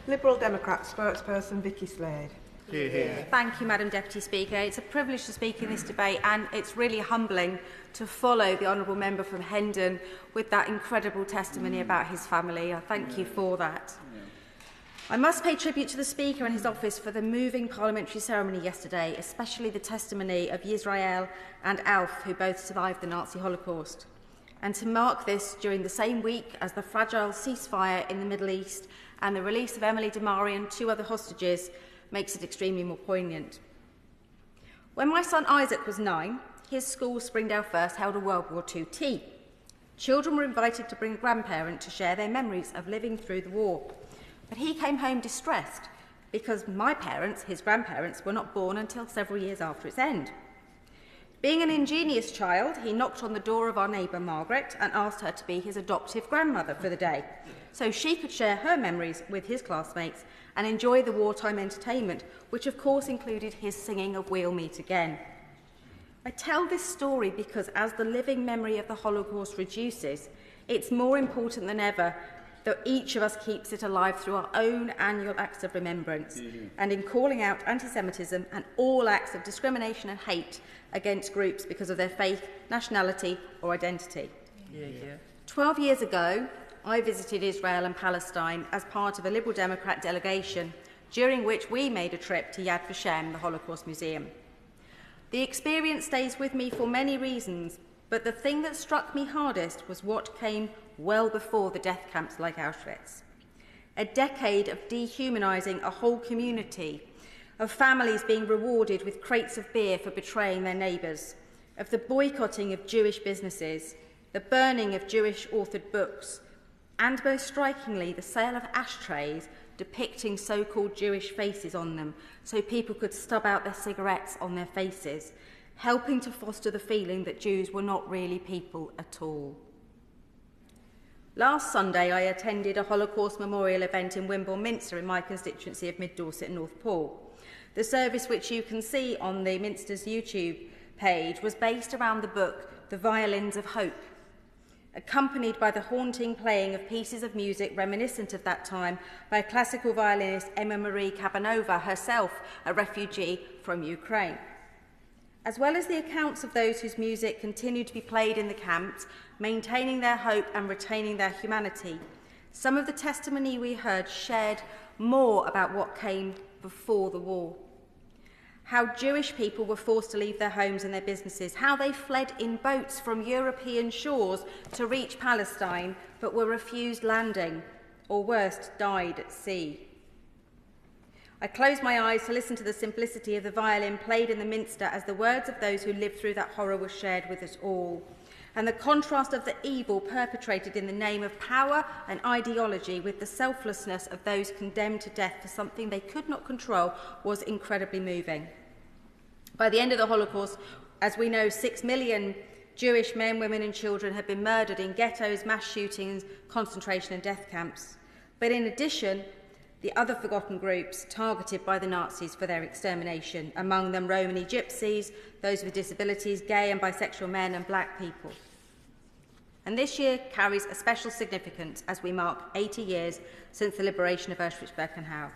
Liberal Democrat spokesperson Vikki. Hear, hear. Thank you, Madam Deputy Speaker. It's a privilege to speak in this debate, and it's really humbling to follow the honourable member from Hendon with that incredible testimony about his family. I thank you for that. I must pay tribute to the Speaker and his office for the moving parliamentary ceremony yesterday, especially the testimony of Yisrael and Alf, who both survived the Nazi Holocaust. And to mark this during the same week as the fragile ceasefire in the Middle East and the release of Emily Damari and 2 other hostages makes it extremely more poignant. When my son Isaac was 9, his school, Springdale First, held a World War II tea. Children were invited to bring a grandparent to share their memories of living through the war. But he came home distressed because my parents, his grandparents, were not born until several years after its end. Being an ingenious child, he knocked on the door of our neighbour Margaret and asked her to be his adoptive grandmother for the day, so she could share her memories with his classmates and enjoy the wartime entertainment, which of course included his singing of We'll Meet Again. I tell this story because as the living memory of the Holocaust reduces, it's more important than ever that each of us keeps it alive through our own annual acts of remembrance and in calling out anti-Semitism and all acts of discrimination and hate against groups because of their faith, nationality or identity. 12 years ago, I visited Israel and Palestine as part of a Liberal Democrat delegation, during which we made a trip to Yad Vashem, the Holocaust Museum. The experience stays with me for many reasons, but the thing that struck me hardest was what came well before the death camps like Auschwitz. A decade of dehumanising a whole community, of families being rewarded with crates of beer for betraying their neighbours, of the boycotting of Jewish businesses, the burning of Jewish-authored books, and most strikingly, the sale of ashtrays depicting so-called Jewish faces on them so people could stub out their cigarettes on their faces, helping to foster the feeling that Jews were not really people at all. Last Sunday, I attended a Holocaust Memorial event in Wimborne Minster in my constituency of Mid Dorset and North Poole. The service, which you can see on the Minster's YouTube page, was based around the book The Violins of Hope, accompanied by the haunting playing of pieces of music reminiscent of that time by classical violinist Emma Marie Kabanova, herself a refugee from Ukraine. As well as the accounts of those whose music continued to be played in the camps, maintaining their hope and retaining their humanity, some of the testimony we heard shared more about what came before the war. How Jewish people were forced to leave their homes and their businesses, how they fled in boats from European shores to reach Palestine, but were refused landing, or worse, died at sea. I closed my eyes to listen to the simplicity of the violin played in the Minster as the words of those who lived through that horror were shared with us all, and the contrast of the evil perpetrated in the name of power and ideology with the selflessness of those condemned to death for something they could not control was incredibly moving. By the end of the Holocaust, as we know, 6 million Jewish men, women and children had been murdered in ghettos, mass shootings, concentration and death camps. But in addition, the other forgotten groups targeted by the Nazis for their extermination, among them Romani gypsies, those with disabilities, gay and bisexual men and black people. And this year carries a special significance as we mark 80 years since the liberation of Auschwitz-Birkenau.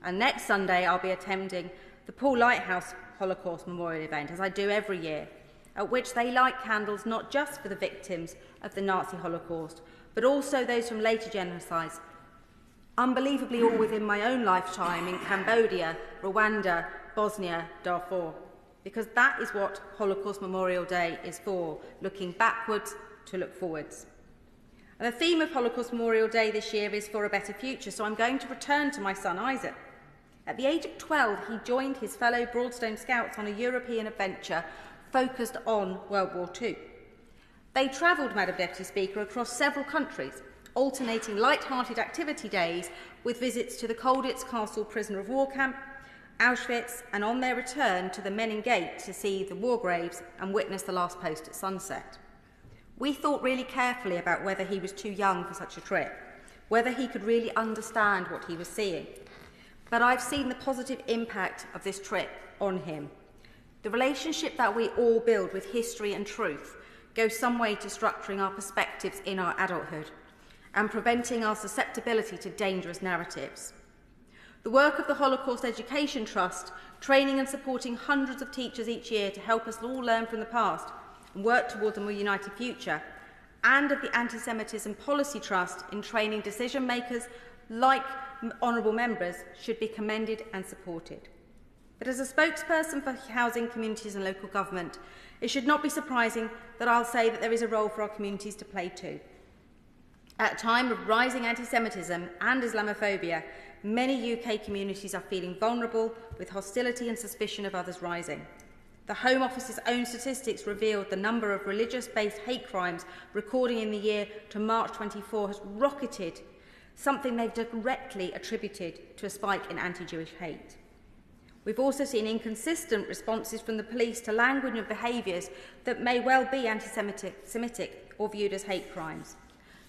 And next Sunday I'll be attending the Poole Lighthouse Holocaust Memorial event, as I do every year, at which they light candles not just for the victims of the Nazi Holocaust, but also those from later genocides, unbelievably all within my own lifetime in Cambodia, Rwanda, Bosnia, Darfur, because that is what Holocaust Memorial Day is for, looking backwards to look forwards. And the theme of Holocaust Memorial Day this year is for a better future, so I'm going to return to my son Isaac. At the age of 12, he joined his fellow Broadstone Scouts on a European adventure focused on World War II. They travelled, Madam Deputy Speaker, across several countries, alternating light-hearted activity days with visits to the Colditz Castle prisoner of war camp, Auschwitz, and on their return to the Menin Gate to see the war graves and witness the last post at sunset. We thought really carefully about whether he was too young for such a trip, whether he could really understand what he was seeing. But I've seen the positive impact of this trip on him. The relationship that we all build with history and truth goes some way to structuring our perspectives in our adulthood. and preventing our susceptibility to dangerous narratives. The work of the Holocaust Education Trust, training and supporting hundreds of teachers each year to help us all learn from the past and work towards a more united future, and of the Anti-Semitism Policy Trust in training decision makers like honourable members, should be commended and supported. But as a spokesperson for housing, communities and local government, it should not be surprising that I'll say that there is a role for our communities to play too. At a time of rising anti-Semitism and Islamophobia, many UK communities are feeling vulnerable, with hostility and suspicion of others rising. The Home Office's own statistics revealed the number of religious-based hate crimes recording in the year to March 24 has rocketed, something they've directly attributed to a spike in anti-Jewish hate. We've also seen inconsistent responses from the police to language and behaviours that may well be anti-Semitic or viewed as hate crimes.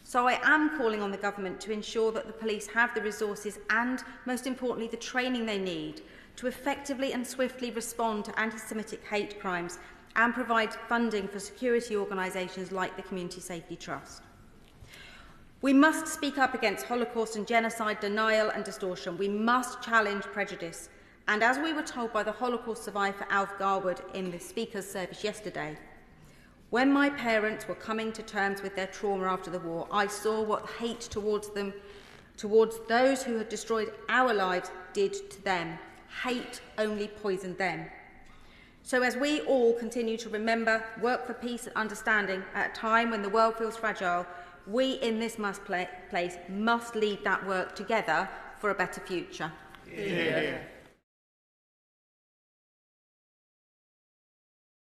So I am calling on the government to ensure that the police have the resources and, most importantly, the training they need to effectively and swiftly respond to anti-Semitic hate crimes and provide funding for security organisations like the Community Safety Trust. We must speak up against Holocaust and genocide denial and distortion. We must challenge prejudice. And as we were told by the Holocaust survivor Alf Garwood in the Speaker's service yesterday, when my parents were coming to terms with their trauma after the war, I saw what hate towards them, towards those who had destroyed our lives, did to them. Hate only poisoned them. So as we all continue to remember, work for peace and understanding at a time when the world feels fragile, we in this place must lead that work together for a better future. Yeah.